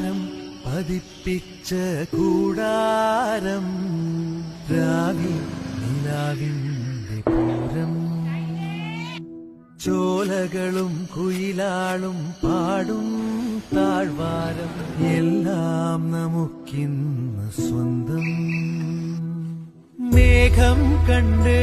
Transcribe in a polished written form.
താരം പതിപ്പിച്ച കൂടാരം രാവിൽ നിലാവിന്റെ പൂരം ചോലകളും കുയിലാളും പാടും താഴ്വാരം എല്ലാം നമുക്കിന്ന് സ്വന്തം മേഘം കണ്ട്